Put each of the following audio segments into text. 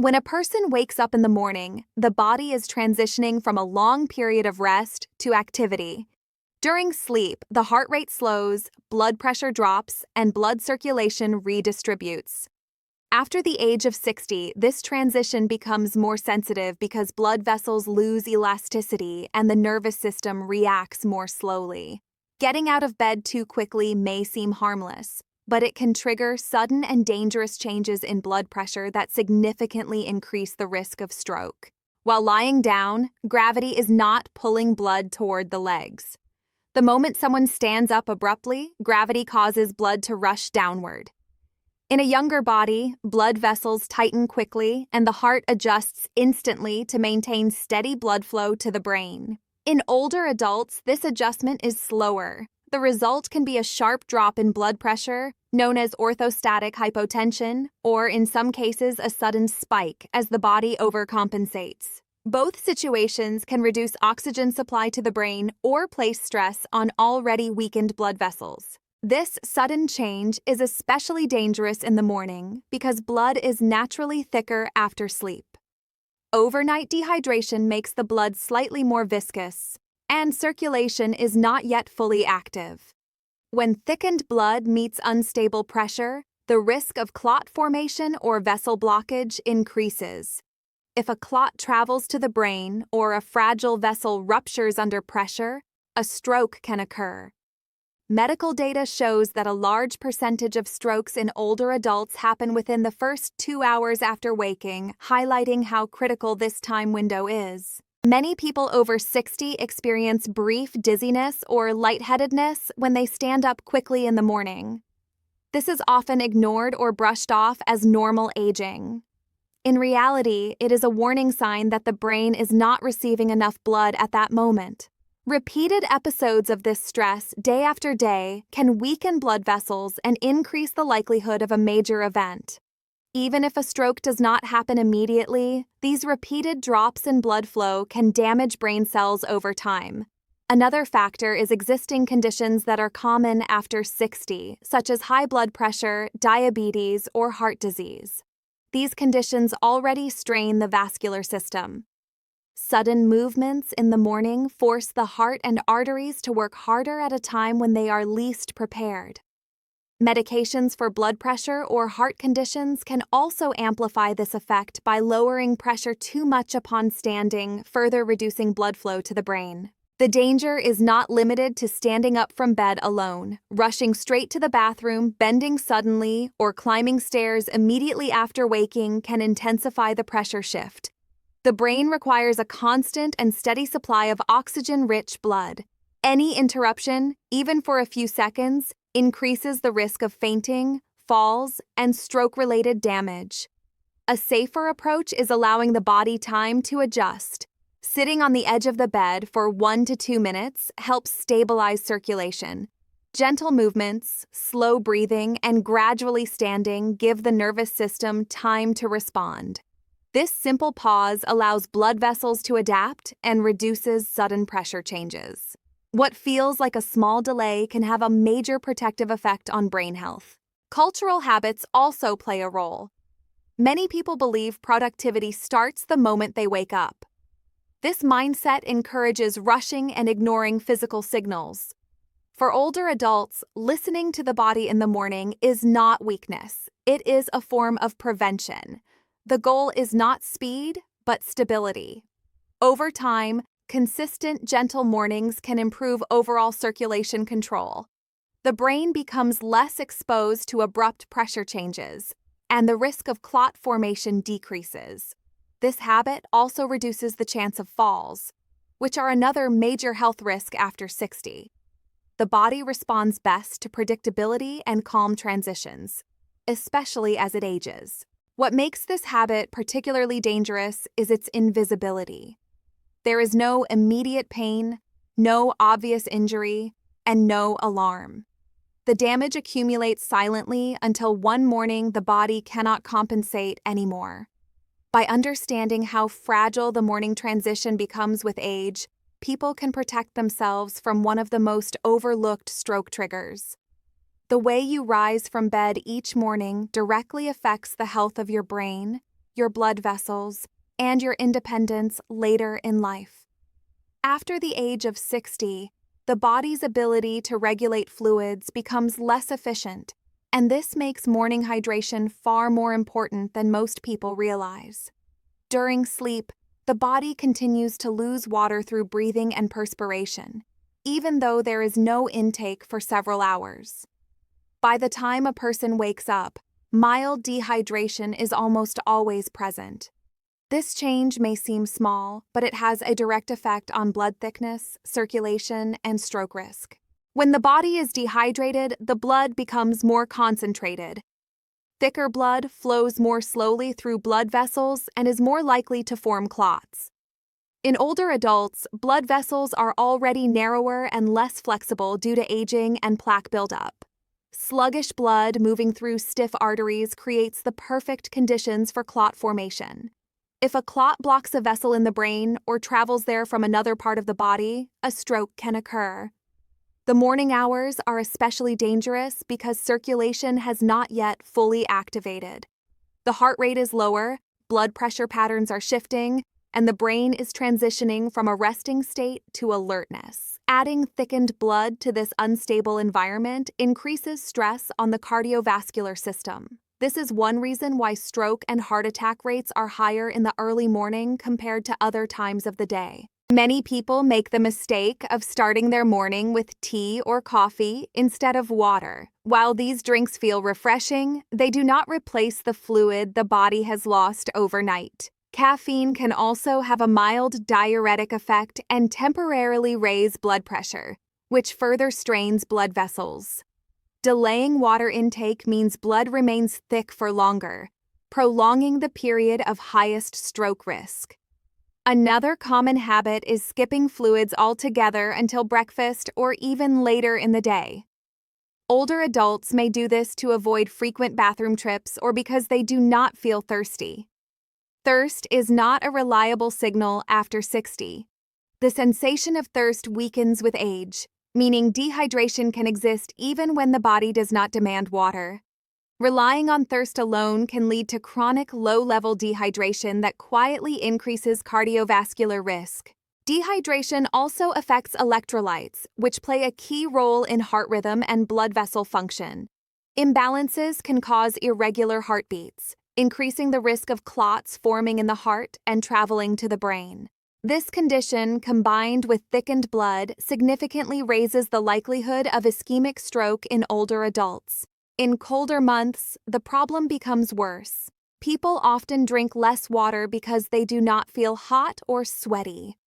When a person wakes up in the morning, the body is transitioning from a long period of rest to activity. During sleep, the heart rate slows, blood pressure drops, and blood circulation redistributes. After the age of 60, this transition becomes more sensitive because blood vessels lose elasticity and the nervous system reacts more slowly. Getting out of bed too quickly may seem harmless, but it can trigger sudden and dangerous changes in blood pressure that significantly increase the risk of stroke. While lying down, gravity is not pulling blood toward the legs. The moment someone stands up abruptly, gravity causes blood to rush downward. In a younger body, blood vessels tighten quickly and the heart adjusts instantly to maintain steady blood flow to the brain. In older adults, this adjustment is slower. The result can be a sharp drop in blood pressure, known as orthostatic hypotension, or in some cases a sudden spike as the body overcompensates. Both situations can reduce oxygen supply to the brain or place stress on already weakened blood vessels. This sudden change is especially dangerous in the morning because blood is naturally thicker after sleep. Overnight dehydration makes the blood slightly more viscous, and circulation is not yet fully active. When thickened blood meets unstable pressure, the risk of clot formation or vessel blockage increases. If a clot travels to the brain or a fragile vessel ruptures under pressure, a stroke can occur. Medical data shows that a large percentage of strokes in older adults happen within the first 2 hours after waking, highlighting how critical this time window is. Many people over 60 experience brief dizziness or lightheadedness when they stand up quickly in the morning. This is often ignored or brushed off as normal aging. In reality, it is a warning sign that the brain is not receiving enough blood at that moment. Repeated episodes of this stress, day after day, can weaken blood vessels and increase the likelihood of a major event. Even if a stroke does not happen immediately, these repeated drops in blood flow can damage brain cells over time. Another factor is existing conditions that are common after 60, such as high blood pressure, diabetes, or heart disease. These conditions already strain the vascular system. Sudden movements in the morning force the heart and arteries to work harder at a time when they are least prepared. Medications for blood pressure or heart conditions can also amplify this effect by lowering pressure too much upon standing, further reducing blood flow to the brain. The danger is not limited to standing up from bed alone. Rushing straight to the bathroom, bending suddenly, or climbing stairs immediately after waking can intensify the pressure shift. The brain requires a constant and steady supply of oxygen-rich blood. Any interruption, even for a few seconds, increases the risk of fainting, falls, and stroke-related damage. A safer approach is allowing the body time to adjust. Sitting on the edge of the bed for 1 to 2 minutes helps stabilize circulation. Gentle movements, slow breathing, and gradually standing give the nervous system time to respond. This simple pause allows blood vessels to adapt and reduces sudden pressure changes. What feels like a small delay can have a major protective effect on brain health. Cultural habits also play a role. Many people believe productivity starts the moment they wake up. This mindset encourages rushing and ignoring physical signals. For older adults, listening to the body in the morning is not weakness. It is a form of prevention. The goal is not speed, but stability. Over time, consistent, gentle mornings can improve overall circulation control. The brain becomes less exposed to abrupt pressure changes, and the risk of clot formation decreases. This habit also reduces the chance of falls, which are another major health risk after 60. The body responds best to predictability and calm transitions, especially as it ages. What makes this habit particularly dangerous is its invisibility. There is no immediate pain, no obvious injury, and no alarm. The damage accumulates silently until one morning the body cannot compensate anymore. By understanding how fragile the morning transition becomes with age, people can protect themselves from one of the most overlooked stroke triggers. The way you rise from bed each morning directly affects the health of your brain, your blood vessels, and your independence later in life. After the age of 60, the body's ability to regulate fluids becomes less efficient, and this makes morning hydration far more important than most people realize. During sleep, the body continues to lose water through breathing and perspiration, even though there is no intake for several hours. By the time a person wakes up, mild dehydration is almost always present. This change may seem small, but it has a direct effect on blood thickness, circulation, and stroke risk. When the body is dehydrated, the blood becomes more concentrated. Thicker blood flows more slowly through blood vessels and is more likely to form clots. In older adults, blood vessels are already narrower and less flexible due to aging and plaque buildup. Sluggish blood moving through stiff arteries creates the perfect conditions for clot formation. If a clot blocks a vessel in the brain or travels there from another part of the body, a stroke can occur. The morning hours are especially dangerous because circulation has not yet fully activated. The heart rate is lower, blood pressure patterns are shifting, and the brain is transitioning from a resting state to alertness. Adding thickened blood to this unstable environment increases stress on the cardiovascular system. This is one reason why stroke and heart attack rates are higher in the early morning compared to other times of the day. Many people make the mistake of starting their morning with tea or coffee instead of water. While these drinks feel refreshing, they do not replace the fluid the body has lost overnight. Caffeine can also have a mild diuretic effect and temporarily raise blood pressure, which further strains blood vessels. Delaying water intake means blood remains thick for longer, prolonging the period of highest stroke risk. Another common habit is skipping fluids altogether until breakfast or even later in the day. Older adults may do this to avoid frequent bathroom trips or because they do not feel thirsty. Thirst is not a reliable signal after 60. The sensation of thirst weakens with age, meaning dehydration can exist even when the body does not demand water. Relying on thirst alone can lead to chronic low-level dehydration that quietly increases cardiovascular risk. Dehydration also affects electrolytes, which play a key role in heart rhythm and blood vessel function. Imbalances can cause irregular heartbeats, increasing the risk of clots forming in the heart and traveling to the brain. This condition, combined with thickened blood, significantly raises the likelihood of ischemic stroke in older adults. In colder months, the problem becomes worse. People often drink less water because they do not feel hot or sweaty.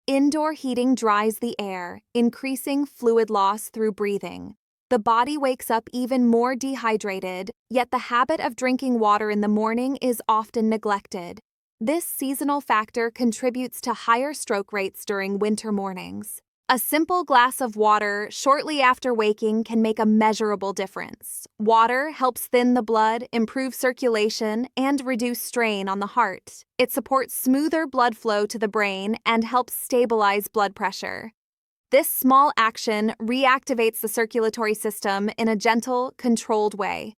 Indoor heating dries the air, increasing fluid loss through breathing. The body wakes up even more dehydrated, yet the habit of drinking water in the morning is often neglected. This seasonal factor contributes to higher stroke rates during winter mornings. A simple glass of water shortly after waking can make a measurable difference. Water helps thin the blood, improve circulation, and reduce strain on the heart. It supports smoother blood flow to the brain and helps stabilize blood pressure. This small action reactivates the circulatory system in a gentle, controlled way.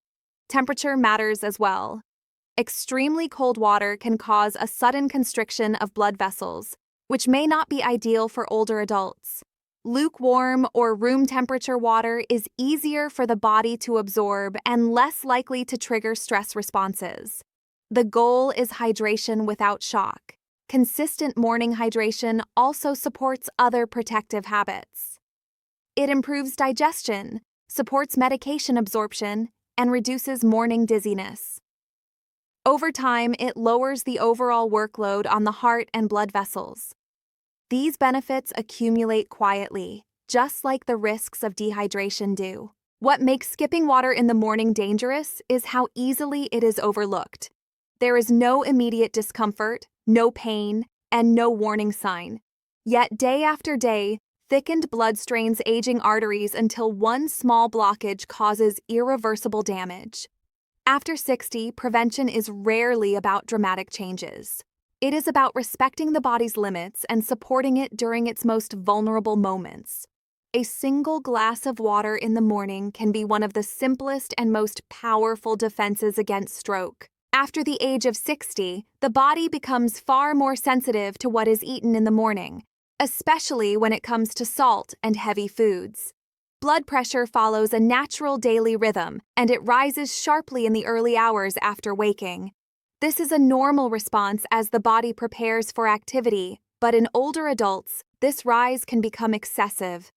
Temperature matters as well. Extremely cold water can cause a sudden constriction of blood vessels, which may not be ideal for older adults. Lukewarm or room temperature water is easier for the body to absorb and less likely to trigger stress responses. The goal is hydration without shock. Consistent morning hydration also supports other protective habits. It improves digestion, supports medication absorption, and reduces morning dizziness. Over time, it lowers the overall workload on the heart and blood vessels. These benefits accumulate quietly, just like the risks of dehydration do. What makes skipping water in the morning dangerous is how easily it is overlooked. There is no immediate discomfort, no pain, and no warning sign. Yet day after day, thickened blood strains aging arteries until one small blockage causes irreversible damage. After 60, prevention is rarely about dramatic changes. It is about respecting the body's limits and supporting it during its most vulnerable moments. A single glass of water in the morning can be one of the simplest and most powerful defenses against stroke. After the age of 60, the body becomes far more sensitive to what is eaten in the morning, especially when it comes to salt and heavy foods. Blood pressure follows a natural daily rhythm, and it rises sharply in the early hours after waking. This is a normal response as the body prepares for activity, but in older adults, this rise can become excessive.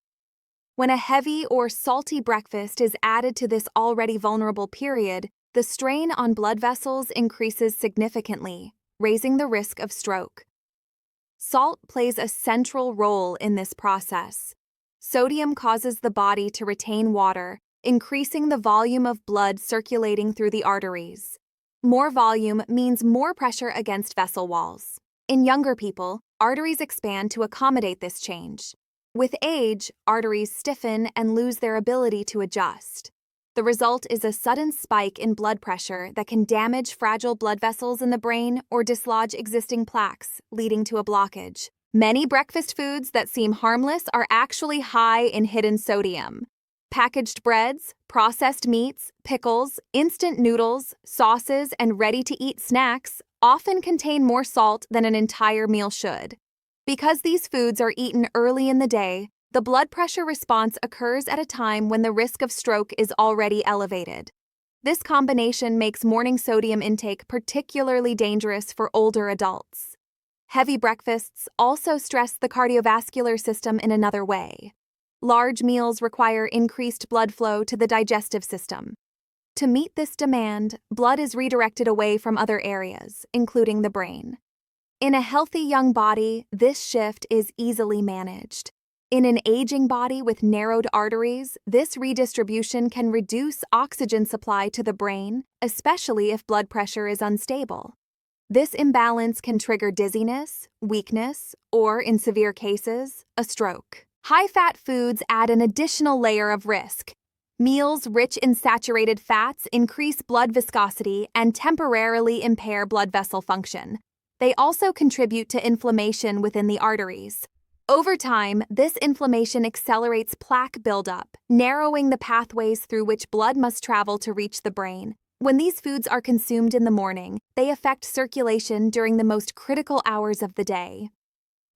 When a heavy or salty breakfast is added to this already vulnerable period, the strain on blood vessels increases significantly, raising the risk of stroke. Salt plays a central role in this process. Sodium causes the body to retain water, increasing the volume of blood circulating through the arteries. More volume means more pressure against vessel walls. In younger people, arteries expand to accommodate this change. With age, arteries stiffen and lose their ability to adjust. The result is a sudden spike in blood pressure that can damage fragile blood vessels in the brain or dislodge existing plaques, leading to a blockage. Many breakfast foods that seem harmless are actually high in hidden sodium. Packaged breads, processed meats, pickles, instant noodles, sauces, and ready-to-eat snacks often contain more salt than an entire meal should. Because these foods are eaten early in the day, the blood pressure response occurs at a time when the risk of stroke is already elevated. This combination makes morning sodium intake particularly dangerous for older adults. Heavy breakfasts also stress the cardiovascular system in another way. Large meals require increased blood flow to the digestive system. To meet this demand, blood is redirected away from other areas, including the brain. In a healthy young body, this shift is easily managed. In an aging body with narrowed arteries, this redistribution can reduce oxygen supply to the brain, especially if blood pressure is unstable. This imbalance can trigger dizziness, weakness, or, in severe cases, a stroke. High-fat foods add an additional layer of risk. Meals rich in saturated fats increase blood viscosity and temporarily impair blood vessel function. They also contribute to inflammation within the arteries. Over time, this inflammation accelerates plaque buildup, narrowing the pathways through which blood must travel to reach the brain. When these foods are consumed in the morning, they affect circulation during the most critical hours of the day.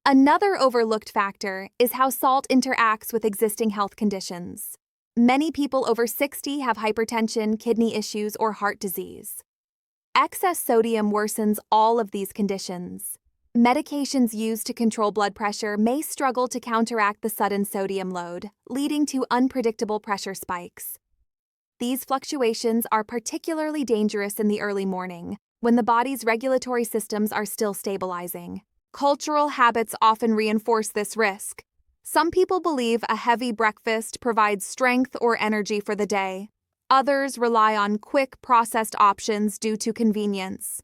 Another overlooked factor is how salt interacts with existing health conditions. Many people over 60 have hypertension, kidney issues, or heart disease. Excess sodium worsens all of these conditions. Medications used to control blood pressure may struggle to counteract the sudden sodium load, leading to unpredictable pressure spikes. These fluctuations are particularly dangerous in the early morning, when the body's regulatory systems are still stabilizing. Cultural habits often reinforce this risk. Some people believe a heavy breakfast provides strength or energy for the day. Others rely on quick, processed options due to convenience.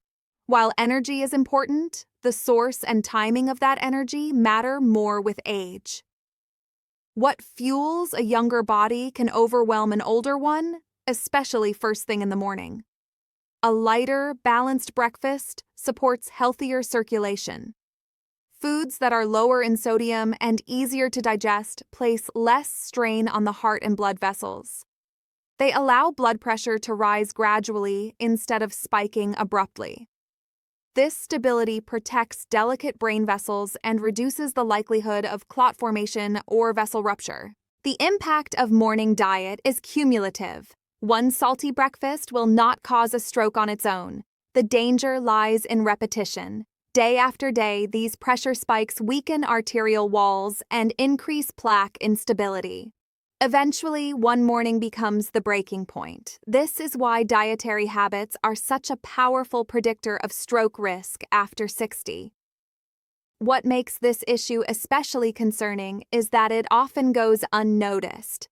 While energy is important, the source and timing of that energy matter more with age. What fuels a younger body can overwhelm an older one, especially first thing in the morning. A lighter, balanced breakfast supports healthier circulation. Foods that are lower in sodium and easier to digest place less strain on the heart and blood vessels. They allow blood pressure to rise gradually instead of spiking abruptly. This stability protects delicate brain vessels and reduces the likelihood of clot formation or vessel rupture. The impact of morning diet is cumulative. One salty breakfast will not cause a stroke on its own. The danger lies in repetition. Day after day, these pressure spikes weaken arterial walls and increase plaque instability. Eventually, one morning becomes the breaking point. This is why dietary habits are such a powerful predictor of stroke risk after 60. What makes this issue especially concerning is that it often goes unnoticed.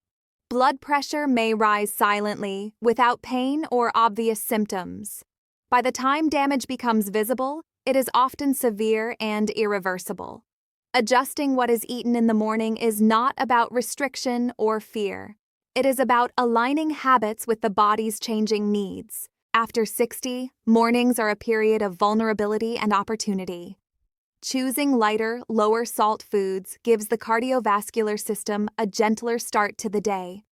Blood pressure may rise silently, without pain or obvious symptoms. By the time damage becomes visible, it is often severe and irreversible. Adjusting what is eaten in the morning is not about restriction or fear. It is about aligning habits with the body's changing needs. After 60, mornings are a period of vulnerability and opportunity. Choosing lighter, lower salt foods gives the cardiovascular system a gentler start to the day.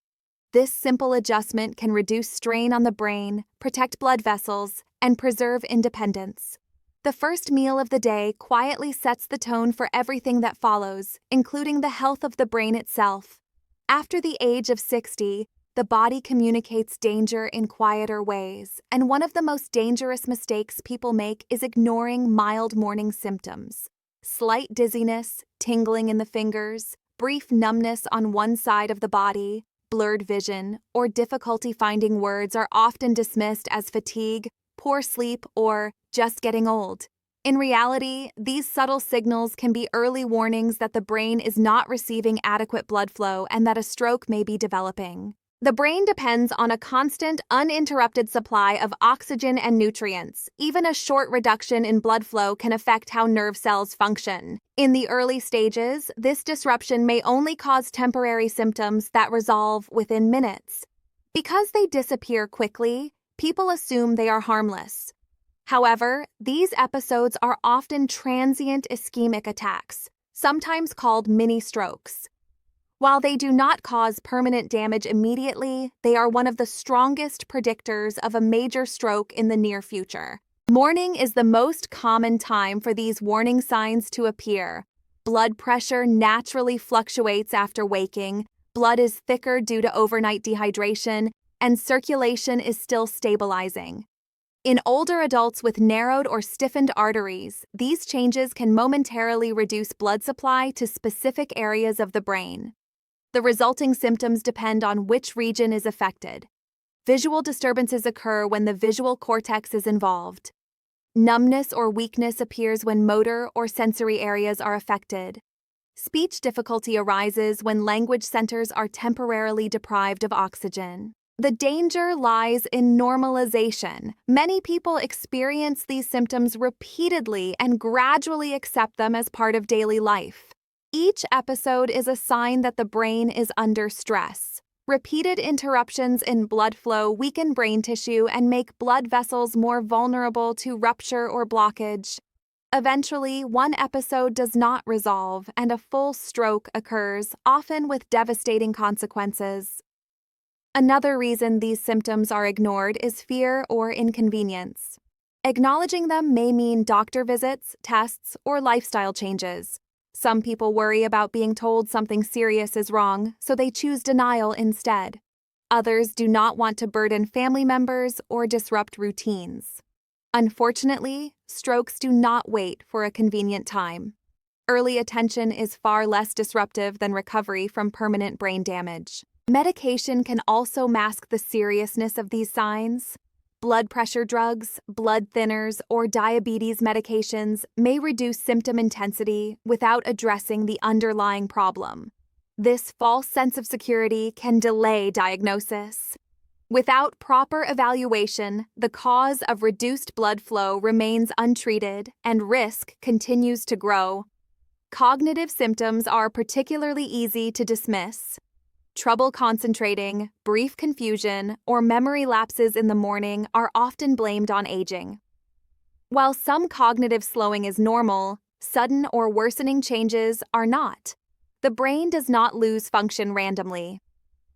This simple adjustment can reduce strain on the brain, protect blood vessels, and preserve independence. The first meal of the day quietly sets the tone for everything that follows, including the health of the brain itself. After the age of 60, the body communicates danger in quieter ways, and one of the most dangerous mistakes people make is ignoring mild morning symptoms. Slight dizziness, tingling in the fingers, brief numbness on one side of the body, blurred vision, or difficulty finding words are often dismissed as fatigue, poor sleep, or just getting old. In reality, these subtle signals can be early warnings that the brain is not receiving adequate blood flow and that a stroke may be developing. The brain depends on a constant, uninterrupted supply of oxygen and nutrients. Even a short reduction in blood flow can affect how nerve cells function. In the early stages, this disruption may only cause temporary symptoms that resolve within minutes. Because they disappear quickly, people assume they are harmless. However, these episodes are often transient ischemic attacks, sometimes called mini-strokes. While they do not cause permanent damage immediately, they are one of the strongest predictors of a major stroke in the near future. Morning is the most common time for these warning signs to appear. Blood pressure naturally fluctuates after waking, blood is thicker due to overnight dehydration, and circulation is still stabilizing. In older adults with narrowed or stiffened arteries, these changes can momentarily reduce blood supply to specific areas of the brain. The resulting symptoms depend on which region is affected. Visual disturbances occur when the visual cortex is involved. Numbness or weakness appears when motor or sensory areas are affected. Speech difficulty arises when language centers are temporarily deprived of oxygen. The danger lies in normalization. Many people experience these symptoms repeatedly and gradually accept them as part of daily life. Each episode is a sign that the brain is under stress. Repeated interruptions in blood flow weaken brain tissue and make blood vessels more vulnerable to rupture or blockage. Eventually, one episode does not resolve and a full stroke occurs, often with devastating consequences. Another reason these symptoms are ignored is fear or inconvenience. Acknowledging them may mean doctor visits, tests, or lifestyle changes. Some people worry about being told something serious is wrong, so they choose denial instead. Others do not want to burden family members or disrupt routines. Unfortunately, strokes do not wait for a convenient time. Early attention is far less disruptive than recovery from permanent brain damage. Medication can also mask the seriousness of these signs. Blood pressure drugs, blood thinners, or diabetes medications may reduce symptom intensity without addressing the underlying problem. This false sense of security can delay diagnosis. Without proper evaluation, the cause of reduced blood flow remains untreated and risk continues to grow. Cognitive symptoms are particularly easy to dismiss. Trouble concentrating, brief confusion, or memory lapses in the morning are often blamed on aging. While some cognitive slowing is normal, sudden or worsening changes are not. The brain does not lose function randomly.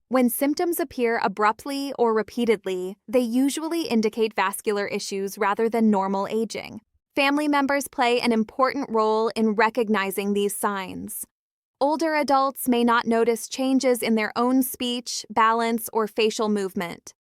When symptoms appear abruptly or repeatedly, they usually indicate vascular issues rather than normal aging. Family members play an important role in recognizing these signs. Older adults may not notice changes in their own speech, balance, or facial movement.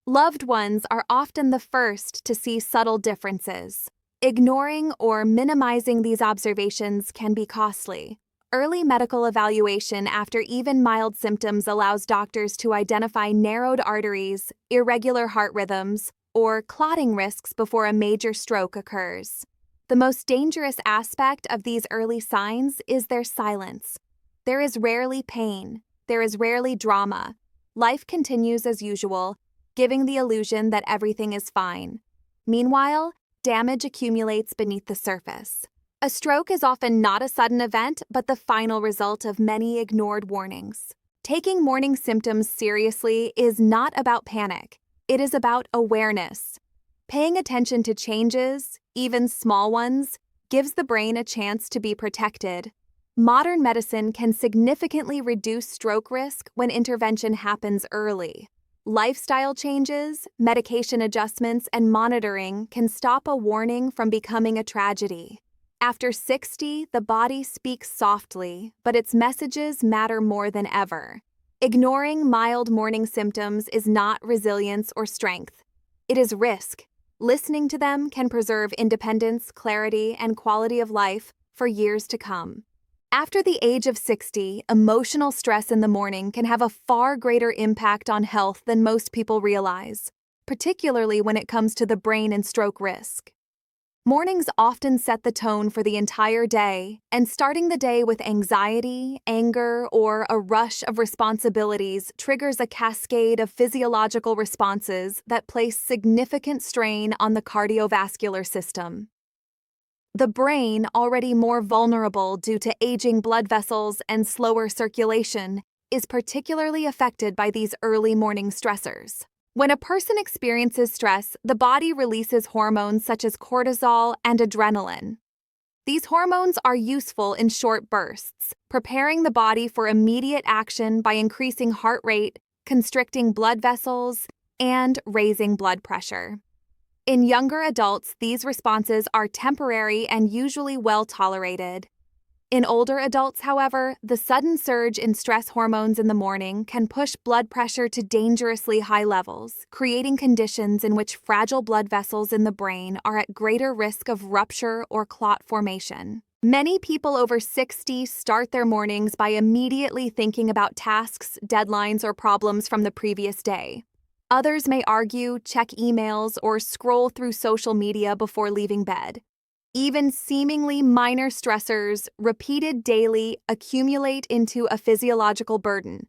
Loved ones are often the first to see subtle differences. Ignoring or minimizing these observations can be costly. Early medical evaluation after even mild symptoms allows doctors to identify narrowed arteries, irregular heart rhythms, or clotting risks before a major stroke occurs. The most dangerous aspect of these early signs is their silence. There is rarely pain. There is rarely drama. Life continues as usual, giving the illusion that everything is fine. Meanwhile, damage accumulates beneath the surface. A stroke is often not a sudden event, but the final result of many ignored warnings. Taking morning symptoms seriously is not about panic. It is about awareness. Paying attention to changes, even small ones, gives the brain a chance to be protected. Modern medicine can significantly reduce stroke risk when intervention happens early. Lifestyle changes, medication adjustments, and monitoring can stop a warning from becoming a tragedy. After 60, the body speaks softly, but its messages matter more than ever. Ignoring mild morning symptoms is not resilience or strength. It is risk. Listening to them can preserve independence, clarity, and quality of life for years to come. After the age of 60, emotional stress in the morning can have a far greater impact on health than most people realize, particularly when it comes to the brain and stroke risk. Mornings often set the tone for the entire day, and starting the day with anxiety, anger, or a rush of responsibilities triggers a cascade of physiological responses that place significant strain on the cardiovascular system. The brain, already more vulnerable due to aging blood vessels and slower circulation, is particularly affected by these early morning stressors. When a person experiences stress, the body releases hormones such as cortisol and adrenaline. These hormones are useful in short bursts, preparing the body for immediate action by increasing heart rate, constricting blood vessels, and raising blood pressure. In younger adults, these responses are temporary and usually well tolerated. In older adults, however, the sudden surge in stress hormones in the morning can push blood pressure to dangerously high levels, creating conditions in which fragile blood vessels in the brain are at greater risk of rupture or clot formation. Many people over 60 start their mornings by immediately thinking about tasks, deadlines, or problems from the previous day. Others may argue, check emails, or scroll through social media before leaving bed. Even seemingly minor stressors, repeated daily, accumulate into a physiological burden.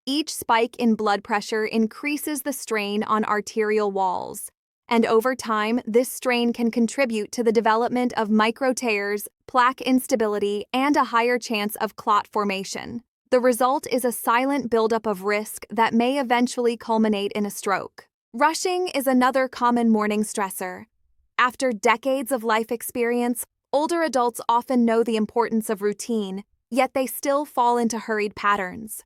Each spike in blood pressure increases the strain on arterial walls, and over time, this strain can contribute to the development of microtears, plaque instability, and a higher chance of clot formation. The result is a silent buildup of risk that may eventually culminate in a stroke. Rushing is another common morning stressor. After decades of life experience, older adults often know the importance of routine, yet they still fall into hurried patterns.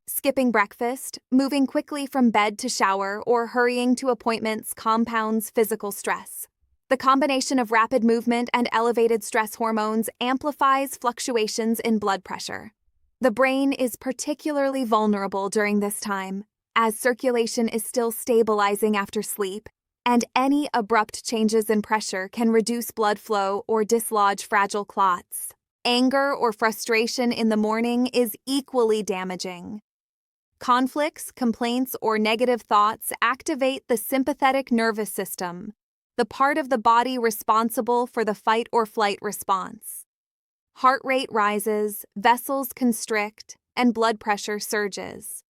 Skipping breakfast, moving quickly from bed to shower, or hurrying to appointments compounds physical stress. The combination of rapid movement and elevated stress hormones amplifies fluctuations in blood pressure. The brain is particularly vulnerable during this time, as circulation is still stabilizing after sleep, and any abrupt changes in pressure can reduce blood flow or dislodge fragile clots. Anger or frustration in the morning is equally damaging. Conflicts, complaints, or negative thoughts activate the sympathetic nervous system, the part of the body responsible for the fight or flight response. Heart rate rises, vessels constrict, and blood pressure surges.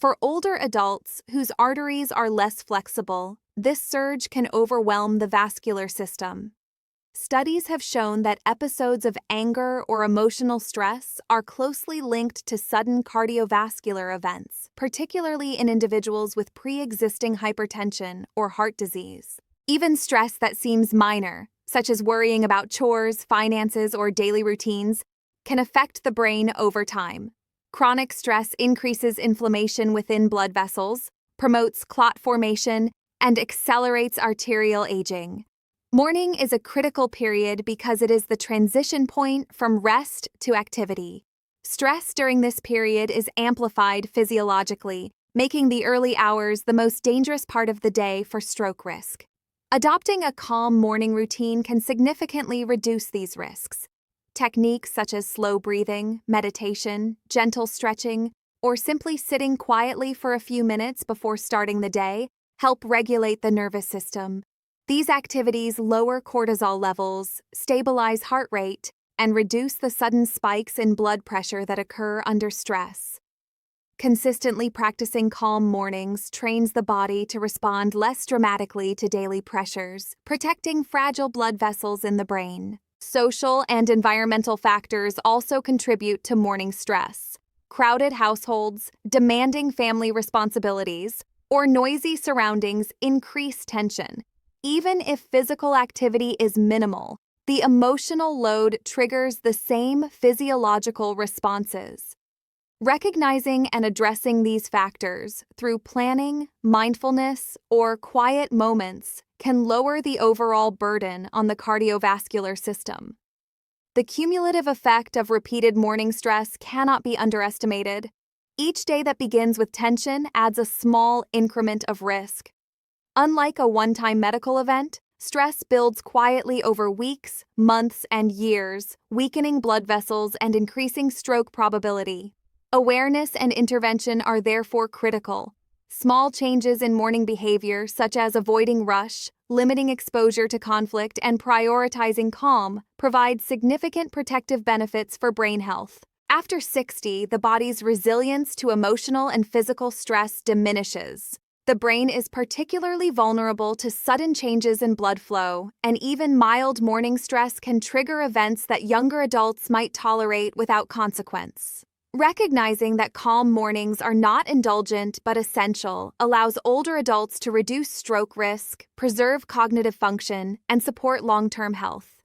For older adults whose arteries are less flexible, this surge can overwhelm the vascular system. Studies have shown that episodes of anger or emotional stress are closely linked to sudden cardiovascular events, particularly in individuals with pre-existing hypertension or heart disease. Even stress that seems minor, such as worrying about chores, finances, or daily routines, can affect the brain over time. Chronic stress increases inflammation within blood vessels, promotes clot formation, and accelerates arterial aging. Morning is a critical period because it is the transition point from rest to activity. Stress during this period is amplified physiologically, making the early hours the most dangerous part of the day for stroke risk. Adopting a calm morning routine can significantly reduce these risks. Techniques such as slow breathing, meditation, gentle stretching, or simply sitting quietly for a few minutes before starting the day help regulate the nervous system. These activities lower cortisol levels, stabilize heart rate, and reduce the sudden spikes in blood pressure that occur under stress. Consistently practicing calm mornings trains the body to respond less dramatically to daily pressures, protecting fragile blood vessels in the brain. Social and environmental factors also contribute to morning stress. Crowded households, demanding family responsibilities, or noisy surroundings increase tension. Even if physical activity is minimal, the emotional load triggers the same physiological responses. Recognizing and addressing these factors through planning, mindfulness, or quiet moments can lower the overall burden on the cardiovascular system. The cumulative effect of repeated morning stress cannot be underestimated. Each day that begins with tension adds a small increment of risk. Unlike a one-time medical event, stress builds quietly over weeks, months, and years, weakening blood vessels and increasing stroke probability. Awareness and intervention are therefore critical. Small changes in morning behavior, such as avoiding rush, limiting exposure to conflict, and prioritizing calm, provide significant protective benefits for brain health. After 60, the body's resilience to emotional and physical stress diminishes. The brain is particularly vulnerable to sudden changes in blood flow, and even mild morning stress can trigger events that younger adults might tolerate without consequence. Recognizing that calm mornings are not indulgent but essential allows older adults to reduce stroke risk, preserve cognitive function, and support long-term health.